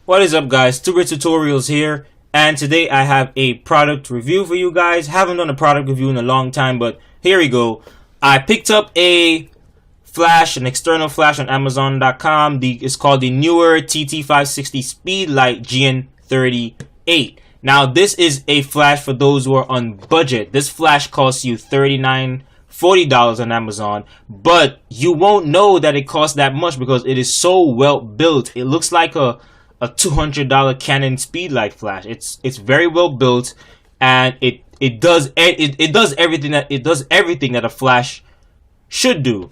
What is up, guys? Tuber Tutorials here, and today I have a product review for you guys. Haven't done a product review in a long time, but here we go. I picked up a flash, an external flash on Amazon.com. It's called the Neewer TT560 Speedlite GN38. Now, this is a flash for those who are on budget. This flash costs you $40 on Amazon, but you won't know that it costs that much because it is so well built. It looks like a $200 Canon Speedlite flash. It's very well built, and it does everything that a flash should do.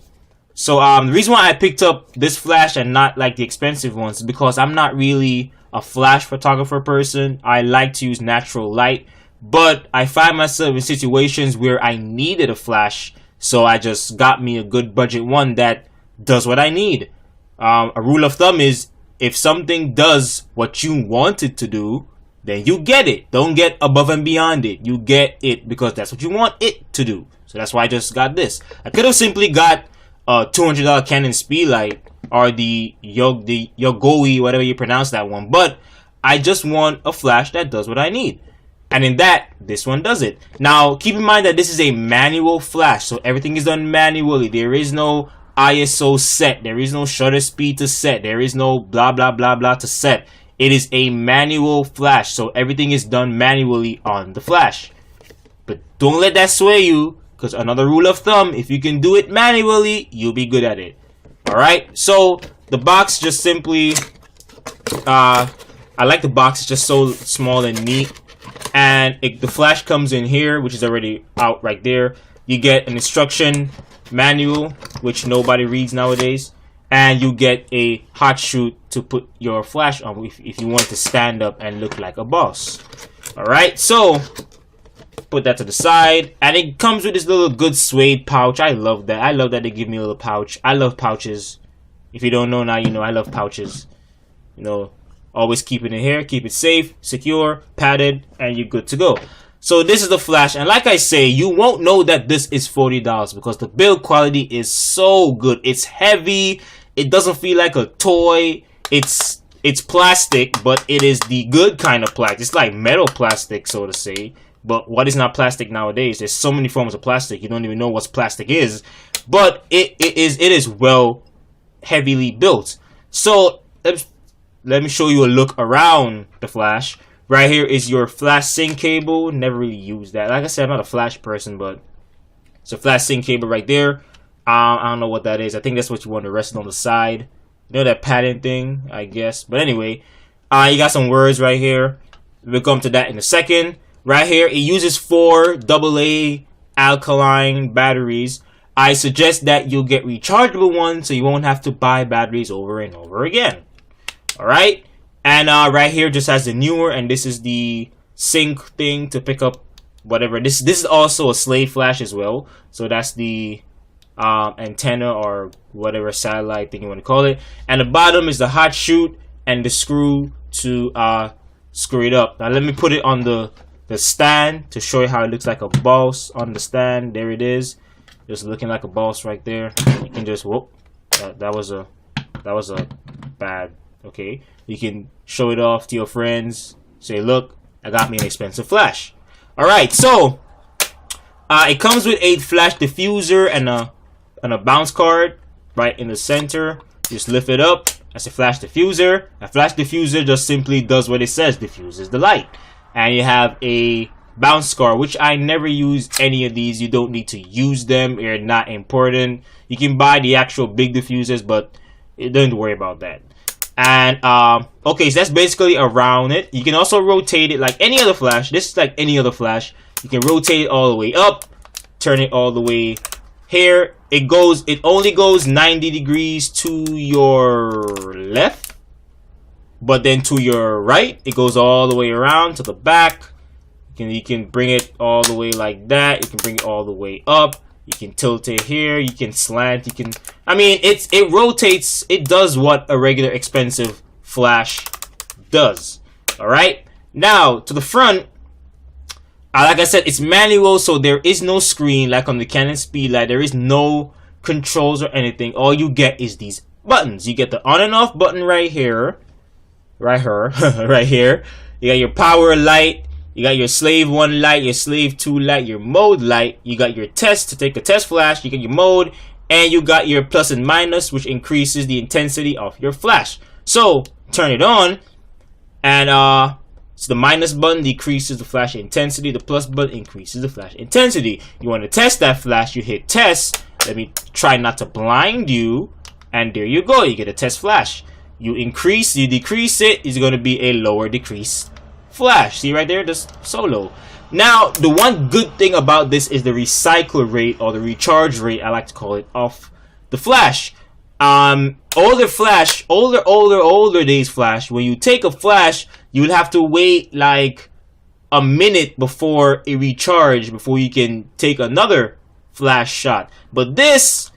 So the reason why I picked up this flash and not like the expensive ones is because I'm not really a flash photographer person. I like to use natural light, but I find myself in situations where I needed a flash, so I just got me a good budget one that does what I need. A rule of thumb is, if something does what you want it to do, then you get it. Don't get above and beyond it. You get it because that's what you want it to do. So that's why I just got this. I could have simply got a $200 Canon Speedlite or the Yogoi, whatever you pronounce that one. But I just want a flash that does what I need. And in that, this one does it. Now, keep in mind that this is a manual flash. So everything is done manually. There is no ISO set, there is no shutter speed to set, there is no blah blah blah blah to set. It is a manual flash, so everything is done manually on the flash. But don't let that sway you, because another rule of thumb, if you can do it manually, you'll be good at it. Alright, so the box just simply I like the box. It's just so small and neat, and the flash comes in here, which is already out right there. You get an instruction manual, which nobody reads nowadays, and you get a hot shoot to put your flash on if you want to stand up and look like a boss. Alright, so put that to the side, and it comes with this little good suede pouch. I love that. I love that they give me a little pouch. I love pouches. If you don't know now, you know I love pouches. You know, always keep it in here, keep it safe, secure, padded, and you're good to go. So this is the flash, and like I say, you won't know that this is $40 because the build quality is so good. It's heavy. It doesn't feel like a toy. It's plastic, but it is the good kind of plastic. It's like metal plastic, so to say. But what is not plastic nowadays? There's so many forms of plastic. You don't even know what plastic is. But it is well heavily built. So let me show you a look around the flash. Right here is your flash sync cable. Never really used that. Like I said, I'm not a flash person, but it's a flash sync cable right there. I don't know what that is. I think that's what you want to rest on the side. You know, that padding thing, I guess. But anyway, you got some words right here. We'll come to that in a second. Right here, it uses 4 AA alkaline batteries. I suggest that you get rechargeable ones so you won't have to buy batteries over and over again. Alright? And right here just has the Neewer, and this is the sync thing to pick up whatever. This is also a slave flash as well. So that's the antenna or whatever satellite thing you want to call it. And the bottom is the hot shoot and the screw to screw it up. Now let me put it on the stand to show you how it looks like a boss on the stand. There it is, just looking like a boss right there. You can just whoop. That was a bad. Okay, you can show it off to your friends. Say, look, I got me an expensive flash. Alright, so it comes with a flash diffuser and a bounce card right in the center. Just lift it up. That's a flash diffuser. A flash diffuser just simply does what it says, diffuses the light. And you have a bounce card, which I never use any of these. You don't need to use them. They're not important. You can buy the actual big diffusers, but don't worry about that. And okay, so that's basically around it. You can also rotate it like any other flash. This is like any other flash. You can rotate it all the way up, turn it all the way here. It only goes 90 degrees to your left, but then to your right it goes all the way around to the back. You can bring it all the way like that. You can bring it all the way up. You can tilt it here, you can slant, I mean, it rotates. It does what a regular expensive flash does. Alright, now to the front, like I said, it's manual, so there is no screen like on the Canon Speedlite. There is no controls or anything. All you get is these buttons. You get the on and off button right here, right here, right here. You got your power light, you got your slave 1 light, your slave 2 light, your mode light, you got your test to take a test flash, you got your mode, and you got your plus and minus, which increases the intensity of your flash. So turn it on, and so the minus button decreases the flash intensity, the plus button increases the flash intensity. You want to test that flash, you hit test. Let me try not to blind you, and there you go, you get a test flash. You increase, you decrease it, is going to be a lower decrease flash. See right there, just so low. Now, the one good thing about this is the recycle rate, or the recharge rate, I like to call it, of the flash. Older flash, older days flash, when you take a flash, you would have to wait like a minute before it recharge, before you can take another flash shot. But this,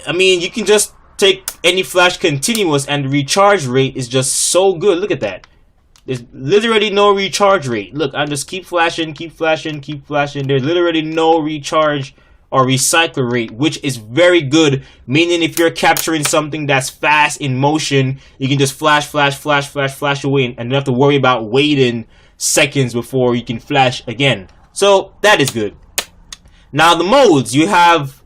I mean, you can just take any flash continuous, and the recharge rate is just so good. Look at that. There's literally no recharge rate. Look, I just keep flashing, keep flashing, keep flashing. There's literally no recharge or recycle rate, which is very good. Meaning if you're capturing something that's fast in motion, you can just flash, flash, flash, flash, flash away, and don't have to worry about waiting seconds before you can flash again. So that is good. Now the modes, you have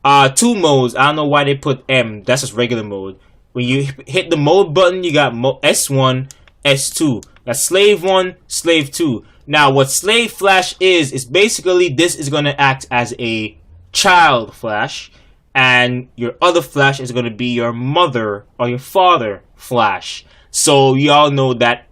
2 modes. I don't know why they put M. That's just regular mode. When you hit the mode button, you got S1, S2. That's slave 1, slave 2. Now what slave flash is basically, this is going to act as a child flash, and your other flash is going to be your mother or your father flash. So you all know that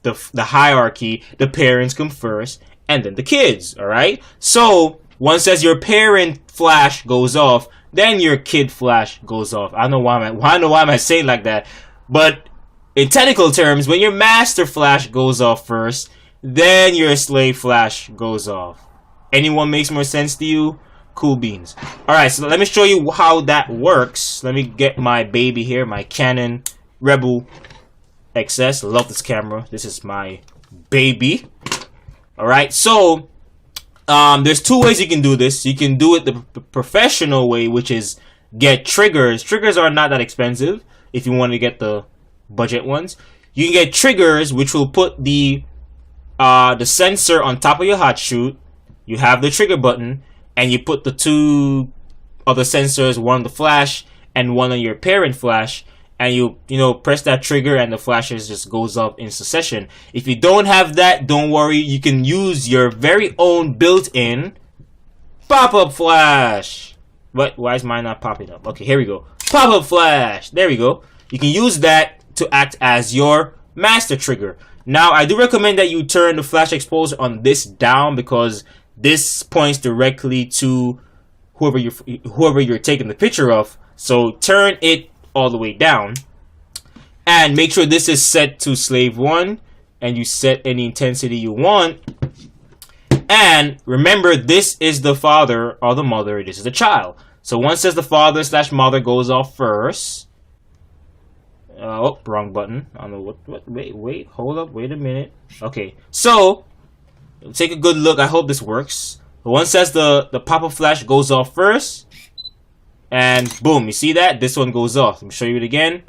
the hierarchy, the parents come first and then the kids. All right, so once as your parent flash goes off, then your kid flash goes off. I don't know why am I saying like that, but in technical terms, when your master flash goes off first, then your slave flash goes off. Anyone makes more sense to you? Cool beans. Alright, so let me show you how that works. Let me get my baby here, my Canon Rebel XS. Love this camera. This is my baby. Alright, so there's 2 ways you can do this. You can do it the professional way, which is get triggers. Triggers are not that expensive if you want to get the budget ones. You can get triggers, which will put the sensor on top of your hot shoot. You have the trigger button, and you put the 2 other sensors, one on the flash and one on your parent flash, and you press that trigger, and the flashes just goes up in succession. If you don't have that, don't worry, you can use your very own built-in pop-up flash. What? Why is mine not popping up? Okay, here we go. Pop-up flash. There we go. You can use that to act as your master trigger. Now, I do recommend that you turn the flash exposure on this down, because this points directly to whoever you're taking the picture of. So turn it all the way down, and make sure this is set to slave 1, and you set any intensity you want. And remember, this is the father or the mother, this is the child. So once as the father / mother goes off first, oh, wrong button. I don't know what. Wait, hold up. Wait a minute. Okay, so take a good look. I hope this works. Once as the pop-up flash goes off first, and boom, you see that? This one goes off. Let me show you it again.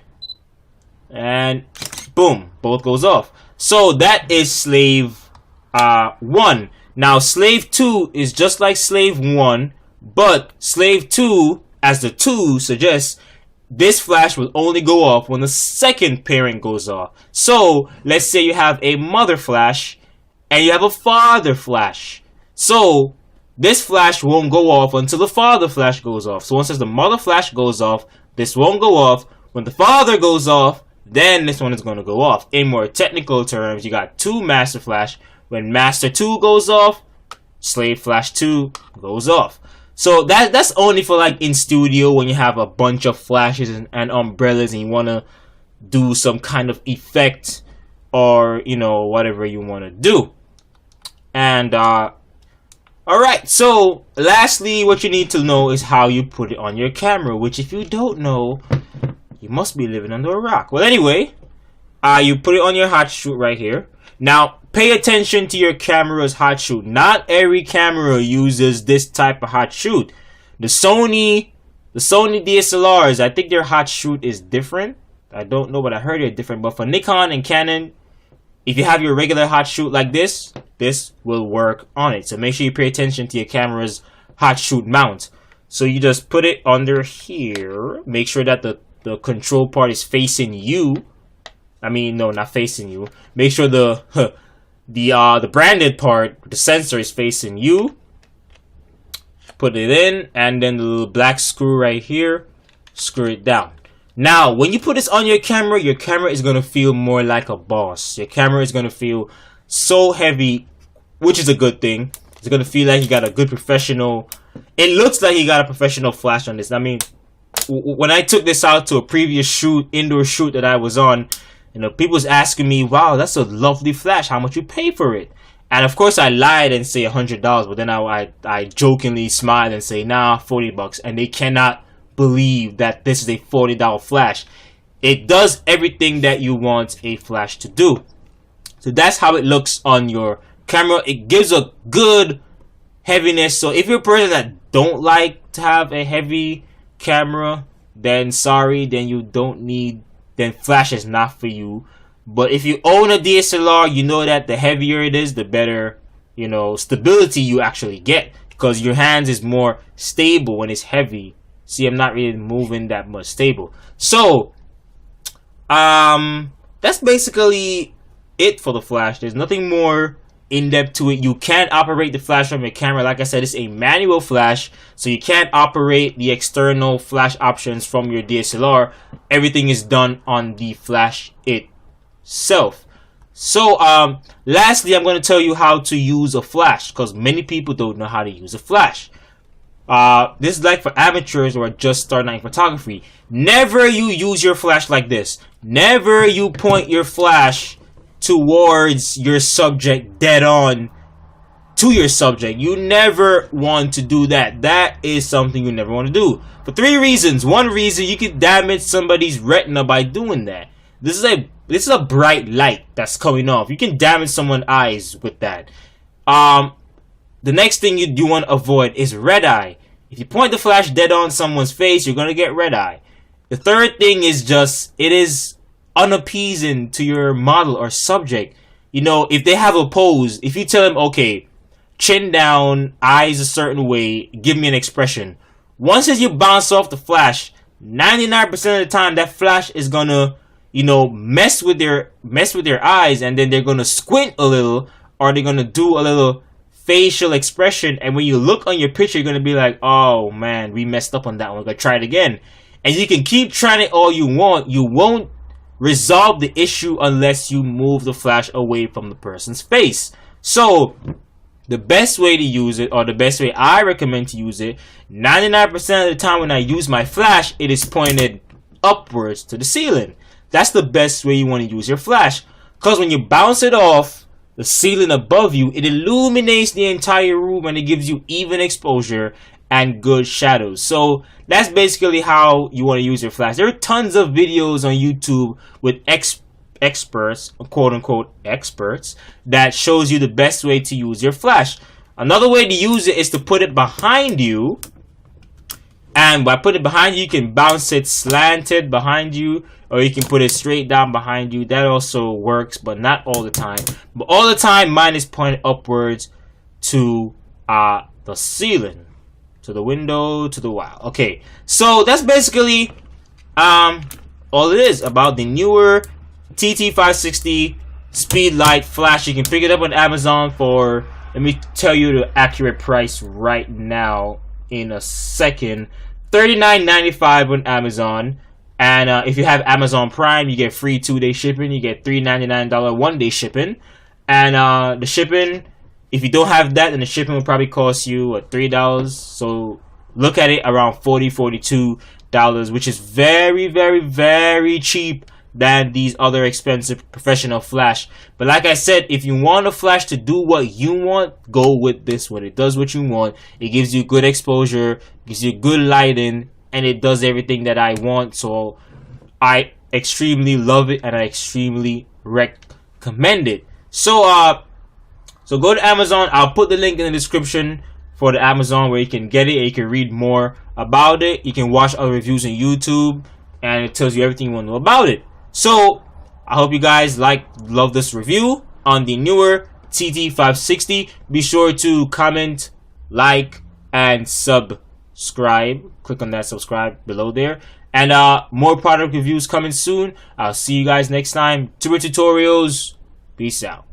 And boom, both goes off. So that is slave 1. Now slave 2 is just like slave 1, but slave 2, as the 2 suggests, this flash will only go off when the second parent goes off. So let's say you have a mother flash and you have a father flash. So this flash won't go off until the father flash goes off. So once the mother flash goes off, this won't go off. When the father goes off, then this one is going to go off. In more technical terms, you got 2 master flash. When master 2 goes off, slave flash 2 goes off. So that's only for like in studio, when you have a bunch of flashes and umbrellas and you want to do some kind of effect, or whatever you want to do. And alright, so lastly, what you need to know is how you put it on your camera, which if you don't know, you must be living under a rock. Well, anyway, you put it on your hot shoot right here. Now, pay attention to your camera's hot shoot. Not every camera uses this type of hot shoot. The Sony DSLRs, I think their hot shoot is different. I don't know, but I heard they're different. But for Nikon and Canon, if you have your regular hot shoot like this, this will work on it. So make sure you pay attention to your camera's hot shoot mount. So you just put it under here. Make sure that the control part is facing you. I mean, no, not facing you. Make sure the branded part, the sensor, is facing you. Put it in, and then the little black screw right here, screw it down. Now, when you put this on your camera is going to feel more like a boss. Your camera is going to feel so heavy, which is a good thing. It's going to feel like you got a good professional. It looks like you got a professional flash on this. I mean, when I took this out to a previous shoot, indoor shoot that I was on, you know, people was asking me, wow, that's a lovely flash. How much you pay for it? And of course I lied and say $100, but then I jokingly smiled and say, nah, $40. And they cannot believe that this is a $40 flash. It does everything that you want a flash to do. So that's how it looks on your camera. It gives a good heaviness. So if you're a person that don't like to have a heavy camera, then sorry, then you don't need, then flash is not for you. But if you own a DSLR, you know that the heavier it is, the better, you know, stability you actually get, because your hands is more stable when it's heavy. See, I'm not really moving that much stable. So that's basically it for the flash. There's nothing more in depth to it. You can't operate the flash from your camera. Like I said, it's a manual flash, so you can't operate the external flash options from your DSLR. Everything is done on the flash itself. So lastly, I'm going to tell you how to use a flash, because many people don't know how to use a flash. This is like for amateurs or just starting out in photography. Never you use your flash like this. Never you point your flash towards your subject, dead on to your subject. You never want to do that. That is something you never want to do, for 3 reasons. One reason, you could damage somebody's retina by doing that. This is a bright light that's coming off. You can damage someone's eyes with that. The next thing you want to avoid is red eye. If you point the flash dead on someone's face, you're gonna get red eye. The third thing is just, it is unappeasing to your model or subject. You know, if they have a pose, if you tell them, okay, chin down, eyes a certain way, give me an expression. Once as you bounce off the flash, 99% of the time that flash is gonna, you know, mess with their eyes, and then they're gonna squint a little, or they're gonna do a little facial expression, and when you look on your picture, you're gonna be like, oh man, we messed up on that one, we're gonna try it again. And you can keep trying it all you want, you won't resolve the issue unless you move the flash away from the person's face. So the best way to use it, or the best way I recommend to use it, 99% of the time when I use my flash, it is pointed upwards to the ceiling. That's the best way you want to use your flash, because when you bounce it off the ceiling above you, it illuminates the entire room, and it gives you even exposure and good shadows. So that's basically how you want to use your flash. There are tons of videos on YouTube with experts, quote unquote experts, that shows you the best way to use your flash. Another way to use it is to put it behind you, and by putting it behind you, you can bounce it slanted behind you, or you can put it straight down behind you. That also works, but not all the time. But all the time, mine is pointed upwards to the ceiling, to the window, to the wall. Okay, so that's basically all it is about the Neewer TT560 Speedlite flash. You can pick it up on Amazon for, let me tell you the accurate price right now in a second, $39.95 on Amazon. And if you have Amazon Prime, you get free 2-day shipping. You get $3.99 1-day shipping. And the shipping, if you don't have that, then the shipping will probably cost you $3. So look at it around $42, which is very, very, very cheap than these other expensive professional flash. But like I said, if you want a flash to do what you want, go with this one. It does what you want. It gives you good exposure, gives you good lighting, and it does everything that I want. So I extremely love it, and I extremely recommend it. So so go to Amazon. I'll put the link in the description for the Amazon where you can get it, and you can read more about it. You can watch other reviews on YouTube. and it tells you everything you want to know about it. So I hope you guys love this review on the Neewer TT560. Be sure to comment, like, and subscribe. Click on that subscribe below there. And more product reviews coming soon. I'll see you guys next time. Neewer Tutorials. Peace out.